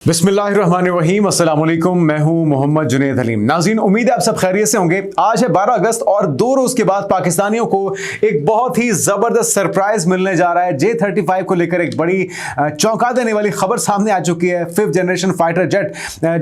बिस्मिल्लाहिर्रहमानिर्रहीम, अस्सलाम वालेकुम। मैं हूं मोहम्मद जुनैद हलीम। नाज़रीन, उम्मीद है आप सब खैरियत से होंगे। आज है 12 अगस्त और 2 रोज के बाद पाकिस्तानियों को एक बहुत ही जबरदस्त सरप्राइज मिलने जा रहा है। J-35 को लेकर एक बड़ी चौंका देने वाली खबर सामने आ चुकी है। 5th जनरेशन फाइटर जेट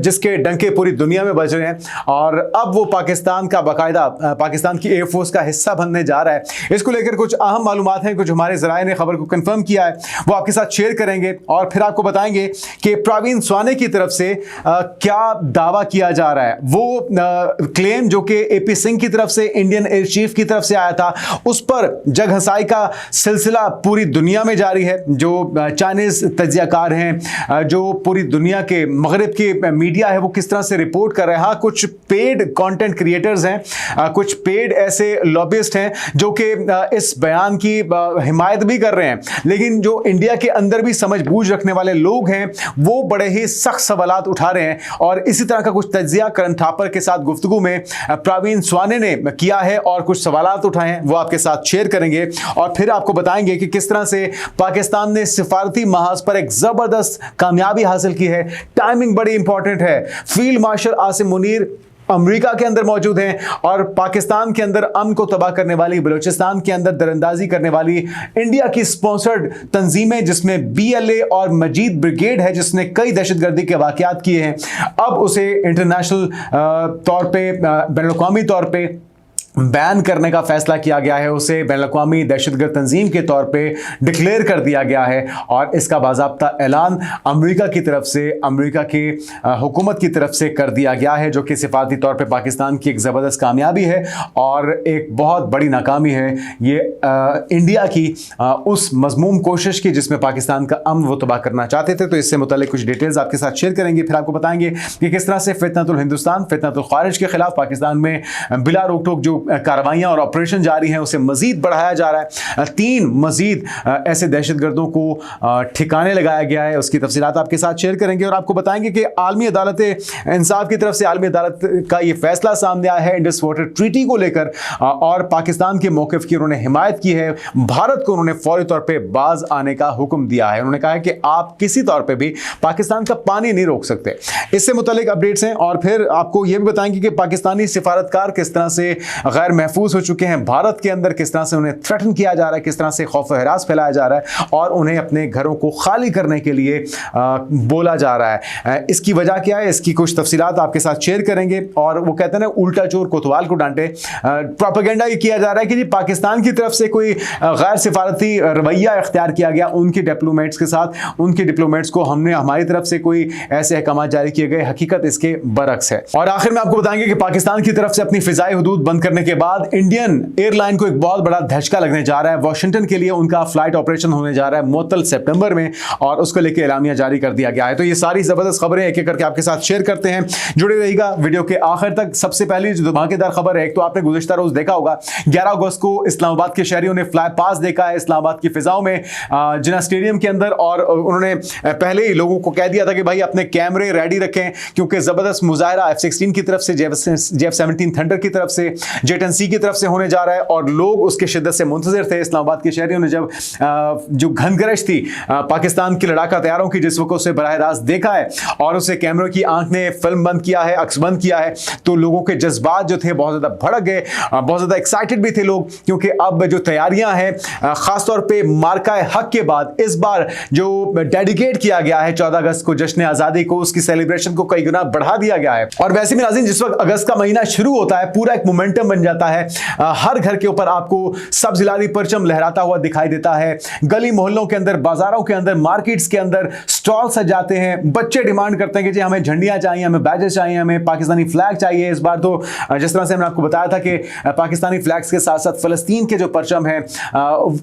जिसके डंके पूरी दुनिया में बज रहे हैं और अब वो पाकिस्तान का बाकायदा पाकिस्तान की एयरफोर्स का हिस्सा बनने जा रहा है। इसको लेकर कुछ अहम मालूमात हैं, कुछ हमारे ज़राए ने खबर को कंफर्म किया है, वो आपके साथ शेयर करेंगे और फिर आपको बताएंगे कि प्रवीण स्वाने की तरफ से क्या दावा किया जा रहा है। वो क्लेम जो कि एपी सिंह की तरफ से, इंडियन एयर चीफ की तरफ से आया था, उस पर जग हंसाई का सिलसिला पूरी दुनिया में जारी है। जो चाइनीज तज्जियाकार हैं, जो पूरी दुनिया के मगरिब की मीडिया है, वो किस तरह से रिपोर्ट कर रहे हैं। हाँ, कुछ पेड कंटेंट क्रिएटर्स हैं, कुछ पेड ऐसे लॉबिस्ट हैं जो कि इस बयान की हिमायत भी कर रहे हैं, लेकिन जो इंडिया के अंदर भी समझ बूझ रखने वाले लोग हैं वो बड़े ही सख्त सवालात उठा रहे हैं। और इसी तरह का कुछ तज्जिया करण थापर के साथ गुफ्तगू में प्रवीण स्वाने ने किया है और कुछ सवालात उठाए हैं, वो आपके साथ शेयर करेंगे और फिर आपको बताएंगे कि किस तरह से पाकिस्तान ने सिफारती महाज पर एक जबरदस्त कामयाबी हासिल की है। टाइमिंग बड़ी इंपॉर्टेंट है। Field marshal Asim Munir America के अंदर मौजूद हैं और पाकिस्तान के अंदर अमन को तबाह करने वाली, बलूचिस्तान के अंदर दरअंदाजी करने वाली इंडिया की स्पॉन्सर्ड तंजीमें, जिसमें BLA और मजीद ब्रिगेड है, जिसने कई दहशतगर्दी के वाकयात किए हैं, अब उसे इंटरनेशनल तौर पे, बैनुल-अक़वामी तौर पे बैन करने का फैसला किया गया है। उसे बैनुल-अक़वामी दहशतगर्द तंजीम के तौर पे डिक्लेयर कर दिया गया है और इसका बाज़ाब्ता ऐलान अमेरिका की तरफ से, अमेरिका की हुकूमत की तरफ से कर दिया गया है, जो कि सिफारती तौर पे पाकिस्तान की एक ज़बरदस्त कामयाबी है और एक बहुत बड़ी नाकामी है ये इंडिया की उस मज़मूम कोशिश की जिसमें पाकिस्तान का अमन वो तबाह करना चाहते थे। तो इससे मुताल्लिक़ कुछ डिटेल्स आपके साथ शेयर करेंगे, फिर आपको बताएंगे कि किस तरह से फितनतुल हिंदुस्तान, फितनतुल खारिज के खिलाफ पाकिस्तान में बिला रोक टोक जो कार्रवाइयां और ऑपरेशन जारी हैं उसे मजीद बढ़ाया जा रहा है। 3 मजीद ऐसे दहशतगर्दों को ठिकाने लगाया गया है, उसकी तफसीलात आपके साथ शेयर करेंगे और आपको बताएंगे कि आलमी अदालत इंसाफ की तरफ से आलमी अदालत का ये फैसला सामने आया है इंडस वाटर ट्रीटी को लेकर और पाकिस्तान के मौक़िफ़ की उन्होंने हिमायत की है। भारत को उन्होंने फौरी तौर पर बाज आने का हुक्म दिया है। उन्होंने कहा है कि आप किसी तौर पर भी पाकिस्तान का पानी नहीं रोक सकते। इससे मुताल्लिक अपडेट्स हैं और फिर आपको यह भी बताएंगे कि पाकिस्तानी सिफारतकार किस तरह से गैर महफूज हो चुके हैं भारत के अंदर, किस तरह से उन्हें थ्रेटन किया जा रहा है, किस तरह से खौफ हरास फैलाया जा रहा है और उन्हें अपने घरों को खाली करने के लिए बोला जा रहा है। इसकी वजह क्या है, इसकी कुछ तफसीलात आपके साथ शेयर करेंगे। और वो कहते हैं ना, उल्टा चोर कोतवाल को डांटे। प्रोपेगेंडा ये किया जा रहा है कि जी पाकिस्तान की तरफ से कोई गैर सिफारती रवैया इख्तियार किया गया उनके डिप्लोमेट्स के साथ, उनके डिप्लोमेट्स को हमने हमारी तरफ से कोई ऐसे अहकाम जारी किए गए। हकीकत इसके बरक्स है। और आखिर में आपको बताएंगे कि पाकिस्तान की तरफ से अपनी फिजाई हुदूद बंद करने के बाद इंडियन एयरलाइन को एक बहुत बड़ा धचका लगने जा रहा है। वाशिंगटन के लिए उनका फ्लाइट ऑपरेशन होने जा रहा है मुअत्तल सितंबर में और उसको लेकर एलामिया जारी कर दिया गया है। तो ये सारी जबरदस्त खबरें एक एक करके आपके साथ शेयर करते हैं, जुड़े रहिएगा वीडियो के आखिर तक। सबसे पहली जो धमाकेदार खबर है, एक तो आपने गुज़िश्ता रोज देखा होगा 11 अगस्त को इस्लामाबाद के शहरियों ने फ्लाई पास देखा है इस्लामाबाद की फिजाओं में जिन्ना स्टेडियम के अंदर, और उन्होंने पहले ही लोगों को कह दिया था कि भाई अपने कैमरे रेडी रखें क्योंकि जबरदस्त मुजाहरा F-16 की तरफ से, F-17 थंडर की तरफ से, J-10C की तरफ से होने जा रहा है और लोग उसके शिद्दत से मुंतज़िर थे। इस्लामाबाद के शहरियों ने जब जो घनगरज थी पाकिस्तान की लड़ाका तैयारों की, जिस वक्त उसे बराह रास्त देखा है और उसे कैमरों की आंख ने फिल्म बंद किया है, अक्स बंद किया है, तो लोगों के जज्बात जो थे बहुत ज़्यादा भड़क गए, बहुत ज़्यादा एक्साइटेड भी थे लोग, क्योंकि अब जो तैयारियां हैं ख़ासतौर पर मार्का हक के बाद इस बार जो डेडिकेट किया गया है 14 अगस्त को जश्न आज़ादी को, उसकी सेलिब्रेशन को कई गुना बढ़ा दिया गया है। और वैसे भी नाज़रीन, जिस वक्त अगस्त का महीना शुरू होता है पूरा एक मोमेंटम बन जाता है। हर घर के ऊपर आपको सब्ज़ हिलाली परचम लहराता हुआ दिखाई देता है। गली मोहल्लों के अंदर, बाजारों के अंदर, मार्केट्स के अंदर स्टॉल सजाते हैं। बच्चे डिमांड करते हैं कि जी हमें झंडियां चाहिए, हमें बैजेस चाहिए, हमें पाकिस्तानी फ्लैग चाहिए। इस बार तो जिस तरह से मैंने आपको बताया था कि पाकिस्तानी फ्लैग्स के साथ साथ फ़लस्तीन के जो परचम हैं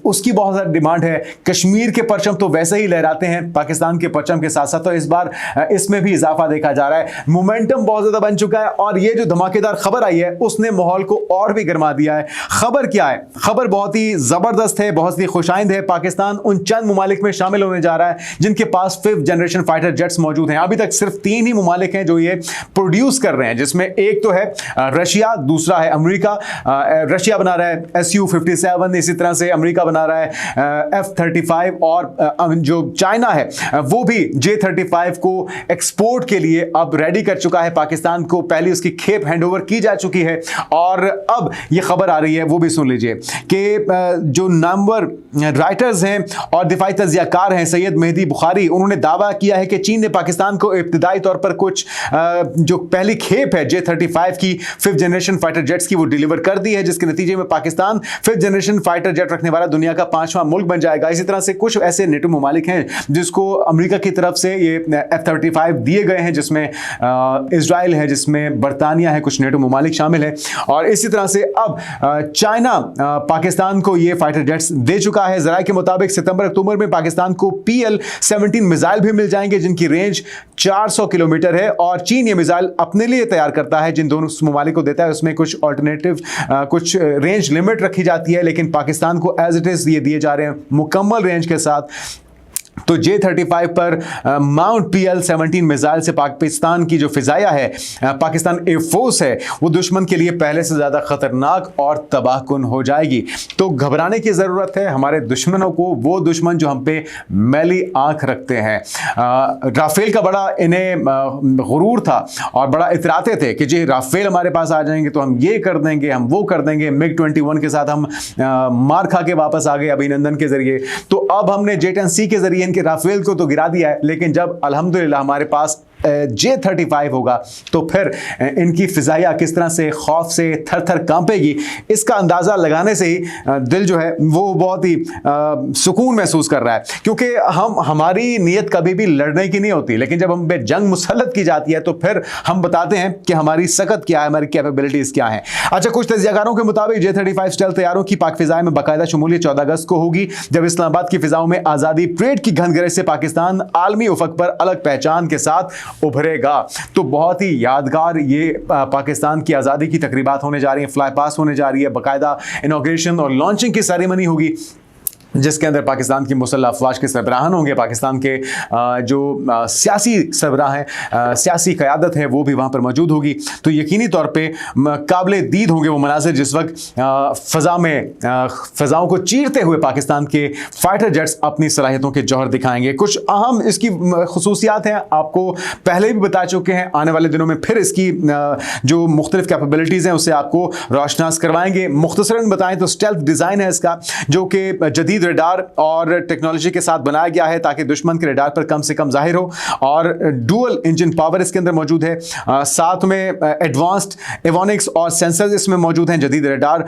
उसकी बहुत ज़्यादा डिमांड है। कश्मीर के परचम तो वैसे ही लहराते हैं पाकिस्तान के परचम के साथ साथ, तो इस बार इसमें भी इजाफा देखा जा रहा है। मोमेंटम बहुत ज़्यादा बन चुका है और ये जो धमाकेदार खबर आई है उसने माहौल को और भी गर्मा दिया है। खबर क्या है? खबर बहुत ही जबरदस्त है, बहुत ही खुशाइंद है। पाकिस्तान उन चंद मुमालिक में शामिल होने जा रहा है जिनके पास 5th जनरेशन फाइटर जेट्स मौजूद हैं। अभी तक सिर्फ 3 ही मुमालिक हैं जो ये प्रोड्यूस कर रहे हैं, जिसमें एक तो है रशिया, दूसरा है अमेरिका। रशिया बना रहा है Su-57, इसी तरह से अमेरिका बना रहा है F-35, और जो चाइना है वो भी J-35 को एक्सपोर्ट के लिए अब रेडी कर चुका है। पाकिस्तान को पहले उसकी खेप हैंडओवर की जा चुकी है और अब ये खबर आ रही है, वो भी सुन लीजिए कि जो नामवर राइटर्स हैं और दिफाई तज्जियाकार हैं सैयद मेहदी बुखारी, उन्होंने दावा किया है कि चीन ने पाकिस्तान को इब्तिदाई तौर पर कुछ जो पहली खेप है J-35 की 5th जनरेशन फाइटर जेट्स की वो डिलीवर कर दी है, जिसके नतीजे में Pakistan 5th generation fighter jet रखने वाला दुनिया का 5वां मुल्क बन जाएगा। इसी तरह से कुछ ऐसे नेटो ममालिक हैं जिसको अमेरिका की तरफ से ये F-35 दिए गए हैं, जिसमें इजराइल है, जिसमें बरतानिया है, कुछ नेटो ममालिक शामिल है। और इसी तरह से अब चाइना पाकिस्तान को ये फाइटर जेट्स दे चुका है। जराये के मुताबिक सितंबर-अक्टूबर में पाकिस्तान को PL-17 मिसाइल भी मिल जाएंगे, जिनकी रेंज 400 किलोमीटर है, और चीन ये मिसाइल अपने लिए तैयार करता है, जिन दोनों ममालिक को देता है उसमें कुछ ऑल्टरनेटिव कुछ रेंज लिमिट रखी जाती है, लेकिन पाकिस्तान को एज इट इज ये दिए जा रहे हैं मुकम्मल रेंज के साथ। तो J-35 पर माउंट PL-17 मिसाइल से पाकिस्तान की जो फिजाया है, पाकिस्तान एयरफोर्स है, वो दुश्मन के लिए पहले से ज़्यादा खतरनाक और तबाहकुन हो जाएगी। तो घबराने की ज़रूरत है हमारे दुश्मनों को, वो दुश्मन जो हम पे मैली आंख रखते हैं। राफेल का बड़ा इन्हें गुरूर था और बड़ा इतराते थे कि जी राफेल हमारे पास आ जाएंगे तो हम ये कर देंगे, हम वो कर देंगे। MiG-21 के साथ हम मार खा के वापस आ गए अभिनंदन के जरिए। तो अब हमने J-10C के जरिए इनके राफेल को तो गिरा दिया है, लेकिन जब अल्हम्दुलिल्लाह हमारे पास J-35 होगा तो फिर इनकी फिजाइया किस तरह से खौफ से थर थर कांपेगी, इसका अंदाज़ा लगाने से ही दिल जो है वो बहुत ही सुकून महसूस कर रहा है। क्योंकि हमारी नीयत कभी भी लड़ने की नहीं होती, लेकिन जब हम पे जंग मुसल्लत की जाती है तो फिर हम बताते हैं कि हमारी सकत क्या है, हमारी कैपेबिलिटीज़ क्या हैं। अच्छा, कुछ तज्जियाकारों के मुताबिक J-35 स्टेल्थ तैयारों की पाक फिजाएं में बाकायदा शमूलियत 14 अगस्त को होगी, जब इस्लामाबाद की फिजाओं में आज़ादी परेड की घनघरें से पाकिस्तान आलमी उफक पर अलग पहचान के साथ उभरेगा। तो बहुत ही यादगार ये पाकिस्तान की आज़ादी की तकरीबात होने जा रही हैं, फ्लाई पास होने जा रही है, बाकायदा इनॉग्रेशन और लॉन्चिंग की सेरेमनी होगी, जिसके अंदर पाकिस्तान की मुसल्लह अफवाज के सरबराहान होंगे, पाकिस्तान के जो सियासी सरबराह हैं, सियासी क़यादत है, वो भी वहाँ पर मौजूद होगी। तो यकीनी तौर पे काबिल दीद होंगे वो मनाज़िर जिस वक्त फ़ज़ाओं को चीरते हुए पाकिस्तान के फ़ाइटर जेट्स अपनी सलाहियतों के जौहर दिखाएंगे। कुछ अहम इसकी खसूसियात हैं, आपको पहले भी बता चुके हैं, आने वाले दिनों में फिर इसकी जो मुख्तलिफ कैपेबिलिटीज़ हैं उसे आपको रोशनास करवाएंगे। मुख्तसरन बताएँ तो स्टेल्थ डिज़ाइन है इसका, जो कि जदीद रेडार और टेक्नोलॉजी के साथ बनाया गया है ताकि दुश्मन के रेडार पर कम से कम जाहिर हो, और डुअल इंजन पावर इसके अंदर मौजूद है। साथ में एडवांस्ड एवोनिक्स और सेंसर्स इसमें मौजूद हैं, जदीद रेडार,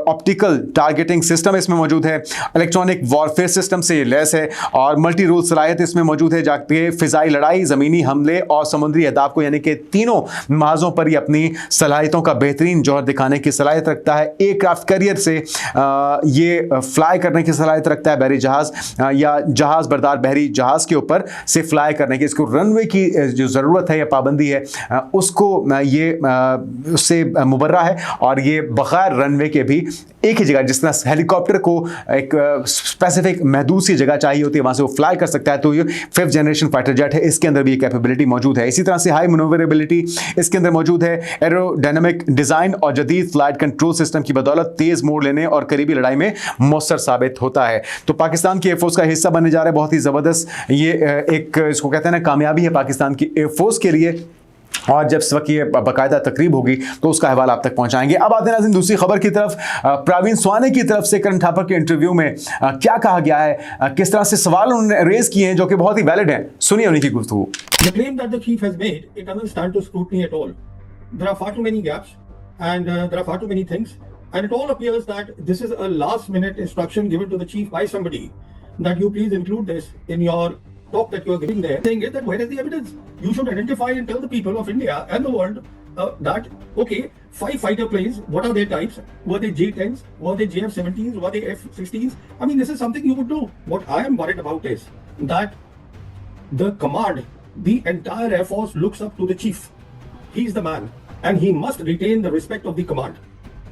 ऑप्टिकल टारगेटिंग सिस्टम इसमें मौजूद है, इलेक्ट्रॉनिक वॉरफेयर सिस्टम से लैस है, और मल्टी रोल सलाहियत इसमें मौजूद है, जाके फ़िज़ाई लड़ाई, ज़मीनी हमले और समुद्री अहदाफ को यानी कि तीनों महाजों पर ये अपनी सलाहियतों का बेहतरीन जौहर दिखाने की सलाहियत रखता है। एयरक्राफ्ट कैरियर से ये फ्लाई करने की सलाहियत रखता है, बहरी जहाज या जहाज बरदार बहरी जहाज के ऊपर से फ्लाई करने की। इसको रनवे की जो ज़रूरत है या पाबंदी है उसको ये उससे मुबर्रा है, और ये बग़ैर रनवे के भी एक ही जगह, जिस तरह हेलीकॉप्टर को एक स्पेसिफिक महदूद सी जगह चाहिए होती है वहाँ से वो फ्लाई कर सकता है, तो ये 5th जनरेशन फाइटर जेट है, इसके अंदर भी ये कैपेबिलिटी मौजूद है। इसी तरह से हाई मनोवरेबिलिटी इसके अंदर मौजूद है, एरोडायनामिक डिज़ाइन और जदीद फ्लाइट कंट्रोल सिस्टम की बदौलत तेज़ मोड़ लेने और करीबी लड़ाई में मौसर साबित होता है। तो पाकिस्तान की एयरफोर्स का हिस्सा बनने जा रहा है, बहुत ही ज़बरदस्त ये एक इसको कहते हैं ना कामयाबी है पाकिस्तान की एयरफोर्स के लिए, और जब इस वक्त ये बाकायदा तकरीब होगी तो उसका हवाला आप तक पहुंचाएंगे। अब आते हैं दूसरी खबर की तरफ। प्रवीण स्वाने की तरफ से करण थापर के इंटरव्यू में क्या कहा गया है, किस तरह से सवाल उन्होंने रेज किए हैं जो कि बहुत ही वैलिड हैं, सुनिए उन्हीं की गुफ्तगू। The claim that the chief has made, it doesn't stand to scrutiny at all. There are far too many gaps, and there are far too many things, and it all appears that this is a last-minute instruction given to the chief by somebody that you please include this in your talk that you are giving there. Saying is that where is the evidence? You should identify and tell the people of India and the world that okay, 5 fighter planes. What are their types? Were they J-10s? Were they JF-17s? Were they F-16s? I mean, this is something you would do. What I am worried about is that the command, the entire Air Force looks up to the chief. He's the man, and he must retain the respect of the command.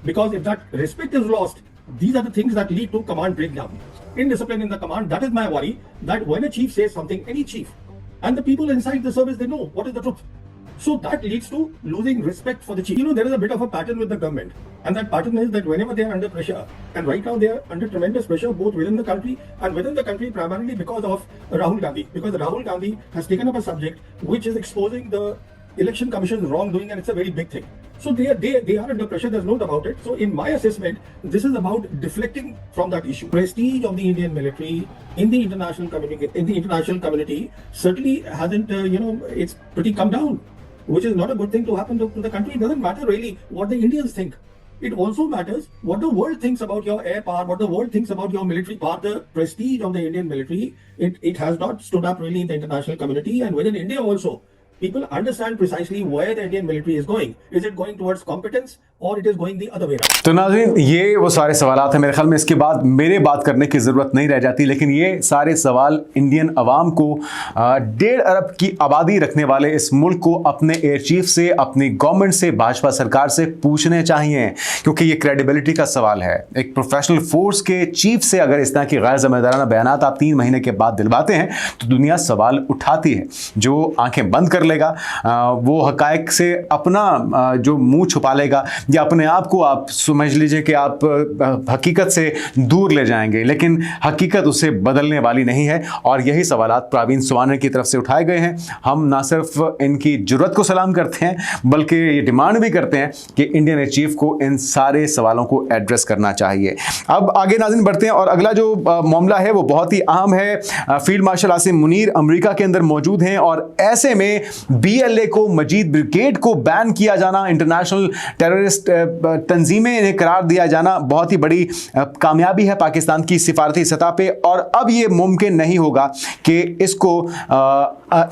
Because if that respect is lost, these are the things that lead to command breakdown. Indiscipline in the command, that is my worry, that when a chief says something, any chief, and the people inside the service, they know what is the truth. So that leads to losing respect for the chief. You know, there is a bit of a pattern with the government, and that pattern is that whenever they are under pressure, and right now they are under tremendous pressure both within the country and within the country primarily because of Rahul Gandhi. Because Rahul Gandhi has taken up a subject which is exposing the election commission's wrongdoing, and it's a very big thing. So they are under pressure, there's no doubt about it. So in my assessment, this is about deflecting from that issue. Prestige of the Indian military in the international community certainly hasn't, it's pretty come down, which is not a good thing to happen to the country. It doesn't matter really what the Indians think. It also matters what the world thinks about your air power, what the world thinks about your military power. The prestige of the Indian military, it has not stood up really in the international community, and within India also. People understand precisely where the Indian military is going. Is it going towards competence or it is going the other way around? तो नाज़रीन, ये वो सारे सवालात हैं। मेरे ख्याल में इसके बाद मेरे बात करने की ज़रूरत नहीं रह जाती, लेकिन ये सारे सवाल इंडियन अवाम को 1.5 अरब की आबादी रखने वाले इस मुल्क को अपने एयर चीफ से, अपनी गवर्नमेंट से, भाजपा सरकार से पूछने चाहिए, क्योंकि ये क्रेडिबिलिटी का सवाल है। एक प्रोफेशनल फोर्स के चीफ से अगर इस तरह की गैर जिम्मेदाराना बयानात आप 3 महीने के बाद दिलवाते हैं तो दुनिया सवाल उठाती है। जो आंखें बंद कर लेगा वो हकायक से अपना जो मुंह छुपा लेगा, या अपने आप को आप समझ लीजिए कि आप हकीकत से दूर ले जाएंगे, लेकिन हकीकत उसे बदलने वाली नहीं है। और यही सवालात प्रवीण सुवाने की तरफ से उठाए गए हैं। हम ना सिर्फ इनकी जुर्रत को सलाम करते हैं, बल्कि ये डिमांड भी करते हैं कि इंडियन एयर चीफ को इन सारे सवालों को एड्रेस करना चाहिए। अब आगे नाज़रीन बढ़ते हैं, और अगला जो मामला है वो बहुत ही अहम है। Field marshal Asim Munir America के अंदर मौजूद हैं, और ऐसे में BLA को, मजीद ब्रिगेड को बैन किया जाना, इंटरनेशनल टेररिस्ट तंजीमें इन्हें करार दिया जाना बहुत ही बड़ी कामयाबी है पाकिस्तान की सिफारती सतह पे। और अब ये मुमकिन नहीं होगा कि इसको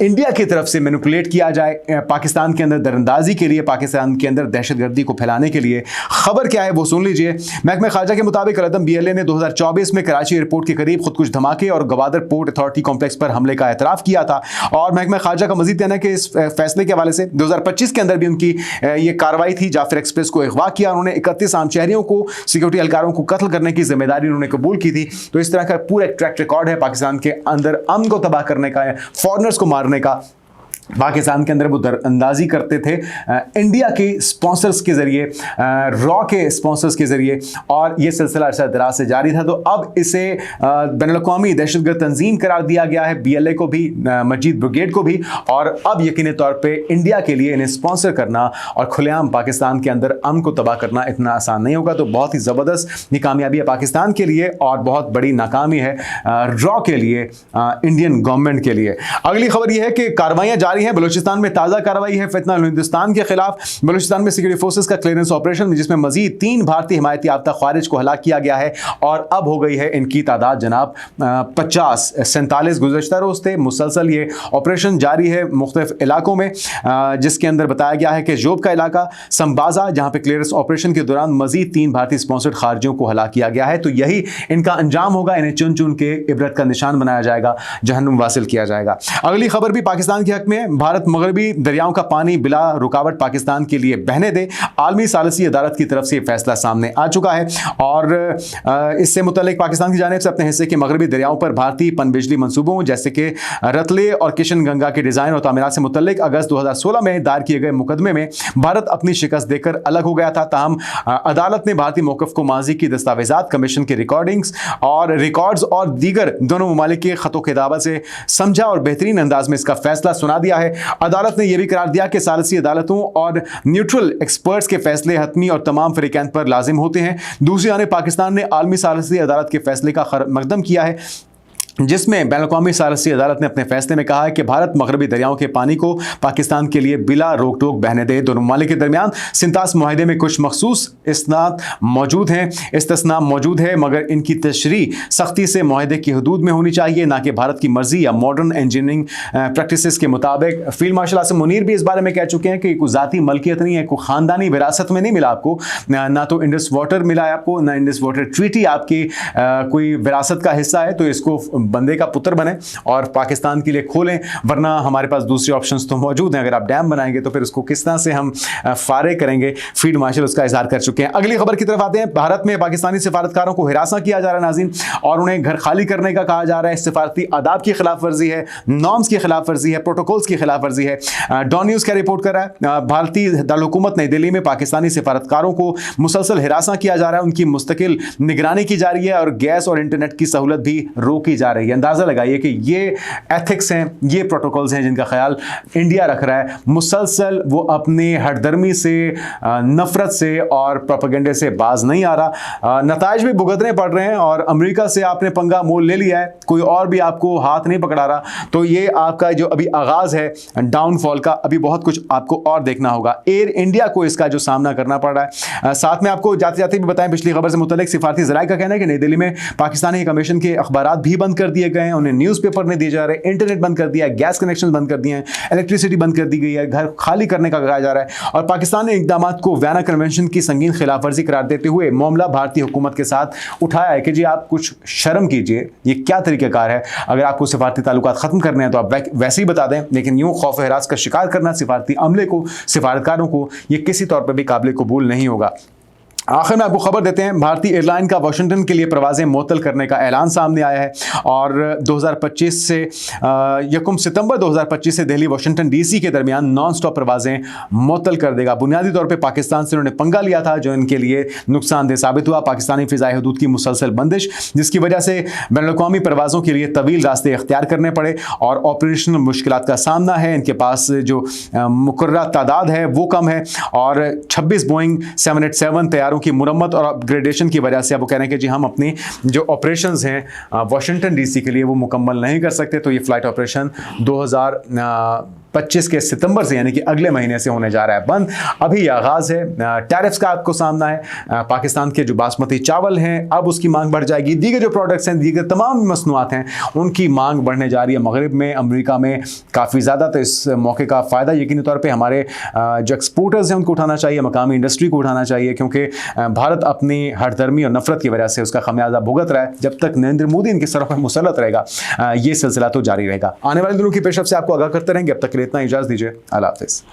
इंडिया की तरफ से मैनिपुलेट किया जाए पाकिस्तान के अंदर दरअंदाजी के लिए, पाकिस्तान के अंदर दहशतगर्दी को फैलाने के लिए। खबर क्या है वो सुन लीजिए। महकमे खारजा के मुताबिक अलअदम BLA ने 2024 में कराची एयरपोर्ट के करीब खुदकुश धमाके और गवादर पोर्ट अथॉरिटी कॉम्प्लेक्स पर हमले का एतराफ़ किया था। और महकमे खारजा का मजीद कहना है कि इस फैसले के हवाले से 2025 के अंदर भी उनकी ये कार्रवाई थी। जाफर एक्सप्रेस को अगवा किया, उन्होंने 31 आम शहरियों को, सिक्योरिटी एहलकारों को कत्ल करने की जिम्मेदारी उन्होंने कबूल की थी। तो इस तरह का पूरा ट्रैक रिकॉर्ड है पाकिस्तान के अंदर अमन को तबाह करने का, फॉरनर्स को मारने का। पाकिस्तान के अंदर वो दरअंदाजी करते थे इंडिया के स्पॉन्सर्स के ज़रिए, रॉ के स्पॉन्सर्स के ज़रिए, और ये सिलसिला अरसा दराज से जारी था। तो अब इसे बैनुल-अक़वामी दहशतगर्द तंजीम करार दिया गया है, BLA को भी, मजीद ब्रिगेड को भी। और अब यकीनी तौर पे इंडिया के लिए इन्हें स्पॉन्सर करना और खुलेआम पाकिस्तान के अंदर अमन को तबाह करना इतना आसान नहीं होगा। तो बहुत ही ज़बरदस्त ये कामयाबी है पाकिस्तान के लिए, और बहुत बड़ी नाकामी है रॉ के लिए, इंडियन गवर्नमेंट के लिए। अगली खबर यह है कि कार्रवाइयाँ जारी है। बलूचिस्तान में ताज़ा कार्रवाई है फितना हिंदुस्तान के खिलाफ। बलूचिस्तान में सिक्योरिटी फोर्सेस का क्लियरेंस ऑपरेशन, जिसमें मजीद 3 भारतीय हिमायती याफ्ता ख्वारिज को हलाक किया गया है, और अब हो गई है इनकी तादाद जनाब 50। 47 गुज़श्ता रोज़ थे। मुसलसल ये ऑपरेशन जारी है मुख्तलिफ इलाकों में, जिसके अंदर बताया गया है कि जोब का इलाका, संबाजा, जहाँ पे क्लियरेंस ऑपरेशन के दौरान मजीद 3 भारतीय स्पॉन्सर्ड खारजियों को हलाक किया गया है। तो यही इनका अंजाम होगा, इन्हें चुन चुन के इबरत का निशान बनाया जाएगा, जहन्नुम वासिल किया जाएगा। अगली खबर भी पाकिस्तान के हक में। भारत मगरबी दरियाओं का पानी बिला रुकावट पाकिस्तान के लिए बहने दे, आलमी सालिसी अदालत की तरफ से फैसला सामने आ चुका है। और इससे मुतल्लिक पाकिस्तान की जानिब से अपने हिस्से के मगरबी दरियाओं पर भारतीय पनबिजली मंसूबों जैसे कि रतले और किशन गंगा के डिज़ाइन और तामीरात से मुतल्लिक अगस्त 2016 में दायर किए गए मुकदमे में भारत अपनी शिकस्त देकर अलग हो गया था। ताहम अदालत ने भारतीय मौक़िफ़ को माजी की दस्तावेज़ात, कमीशन की रिकॉर्डिंग्स और रिकॉर्ड्स और दीगर दोनों ममालिक के ख़तों किताबत से समझा और बेहतरीन अंदाज में इसका फैसला सुना दिया है। अदालत ने यह भी करार दिया कि सालिसी अदालतों और न्यूट्रल एक्सपर्ट्स के फैसले हतमी और तमाम फरीकैन पर लाजिम होते हैं। दूसरी जानिब पाकिस्तान ने आलमी सालिसी अदालत के फैसले का मकदम किया है, जिसमें बैनुल-अक़वामी सालिसी अदालत ने अपने फैसले में कहा है कि भारत मगरबी दरियाओं के पानी को पाकिस्तान के लिए बिला रोक टोक बहने दे। दोनों ममालिक के दरमियान सिंतास मुआहदे में कुछ मखसूस इस्तिस्ना मौजूद है, मगर इनकी तशरीह सख्ती से मुआहदे की हदूद में होनी चाहिए, ना कि भारत की मर्जी या मॉडर्न इंजीनियरिंग प्रैक्टिसेस के मुताबिक। फील्ड मार्शल आसिम मुनीर भी इस बारे में कह चुके हैं कि कोई ज़ाती मलकियत नहीं है, कोई ख़ानदानी विरासत में नहीं मिला आपको, ना तो इंडस वाटर मिला है आपको, ना इंडस वाटर ट्रीटी आपकी कोई विरासत का हिस्सा है। तो इसको बंदे का पुत्र बने और पाकिस्तान के लिए खोलें, वरना हमारे पास दूसरे ऑप्शंस तो मौजूद हैं। अगर आप डैम बनाएंगे तो फिर उसको किस तरह से हम फारे करेंगे, फील्ड मार्शल उसका इजहार कर चुके हैं। अगली खबर की तरफ आते हैं। भारत में पाकिस्तानी सिफारतकारों को हिरासा किया जा रहा है नाज़रीन, और उन्हें घर खाली करने का कहा जा रहा है। सिफारती आदाब की खिलाफ वर्जी है, नॉर्म्स की खिलाफ वर्जी है, प्रोटोकॉल्स की खिलाफ वर्जी है। डॉन न्यूज़ क्या रिपोर्ट कर रहा है, भारतीय दारुल हुकूमत नई दिल्ली में पाकिस्तानी सिफारतकारों को मुसलसल हिरासा किया जा रहा है, उनकी मुस्तकिल निगरानी की जा रही है और गैस और इंटरनेट की सहूलत भी रोकी जा रही है। अंदाजा लगाइए कि ये एथिक्स हैं, ये प्रोटोकॉल्स हैं जिनका ख्याल इंडिया रख रहा है। मुसलसल वो अपनी हठधर्मी से, नफरत से और प्रोपेगेंडे से बाज नहीं आ रहा। नताइज भी भुगतने पड़ रहे हैं और अमेरिका से आपने पंगा मोल ले लिया है, कोई और भी आपको हाथ नहीं पकड़ा रहा। तो ये आपका जो अभी आगाज है डाउनफॉल का, अभी बहुत कुछ आपको और देखना होगा। एयर इंडिया को इसका जो सामना करना पड़ रहा है। साथ में आपको जाते जाते भी बताएं, पिछली खबर से मुतल्लिक सिफारती ज़राए का कहना है कि नई दिल्ली में पाकिस्तानी कमीशन के अखबारात भी बंद कर दिए गए हैं, उन्हें न्यूज़पेपर नहीं दिए जा रहे, इंटरनेट बंद कर दिया है, गैस कनेक्शन बंद कर दिए हैं, इलेक्ट्रिसिटी बंद कर दी गई है, घर खाली करने का कहा जा रहा है। और पाकिस्तान ने इकदाम को वियना कन्वेंशन की संगीन खिलाफवर्जी करार देते हुए मामला भारतीय हुकूमत के साथ उठाया है कि जी आप कुछ शर्म कीजिए, ये क्या तरीक़ाकार है। अगर आपको सिफारती ताल्लुकात ख़त्म करने हैं तो आप वैसे ही बता दें, लेकिन यूँ खौफ हिरास का शिकार करना सिफारती अमले को, सिफारतकारों को, ये किसी तौर पर भी काबिल कबूल नहीं होगा। आखिर में आपको खबर देते हैं, भारतीय एयरलाइन का वाशिंगटन के लिए प्रवासें मुअत्तल करने का ऐलान सामने आया है और 2025 से 1 सितंबर 2025 से दिल्ली वाशिंगटन डीसी के दरमियान नॉन स्टॉप प्रवासें मुअत्तल कर देगा। बुनियादी तौर पे पाकिस्तान से उन्होंने पंगा लिया था, जो इनके लिए नुकसानदेह साबित हुआ। पाकिस्तानी फ़िज़ाई हदूद की मुसलसल बंदिश, जिसकी वजह से बैनुल-अक़वामी परवाज़ों के लिए तवील रास्ते इख्तियार करने पड़े और ऑपरेशनल मुश्किलात का सामना है। इनके पास जो मुकर्रर तादाद है वो कम है और 26 बोइंग 787 तैयार की मुरम्मत और अपग्रेडेशन की वजह से अब वो कह रहे हैं कि जी हम अपनी जो ऑपरेशंस हैं वाशिंगटन डीसी के लिए वो मुकम्मल नहीं कर सकते। तो ये फ्लाइट ऑपरेशन 2025 के सितंबर से, यानी कि अगले महीने से होने जा रहा है बंद। अभी आगाज है। टैरिफ्स का आपको सामना है। पाकिस्तान के जो बासमती चावल हैं अब उसकी मांग बढ़ जाएगी। दीगर जो प्रोडक्ट्स हैं, दीगर तमाम मसनूआत हैं, उनकी मांग बढ़ने जा रही है मगरिब में, अमेरिका में काफ़ी ज़्यादा। तो इस मौके का फ़ायदा यकीनी तौर पर हमारे जो एक्सपोर्टर्स हैं उनको उठाना चाहिए, मकामी इंडस्ट्री को उठाना चाहिए, क्योंकि भारत अपनी हठधर्मी और नफरत की वजह से उसका खमियाजा भुगत रहा है। जब तक नरेंद्र मोदी इनकी सरफ पर मुसल्लत रहेगा ये सिलसिला तो जारी रहेगा। आने वाले दिनों की पेशरफ से आपको आगाह करते रहेंगे। अब तक के लिए इतना, इजाज़त दीजिए। अल्लाह हाफ़िज़।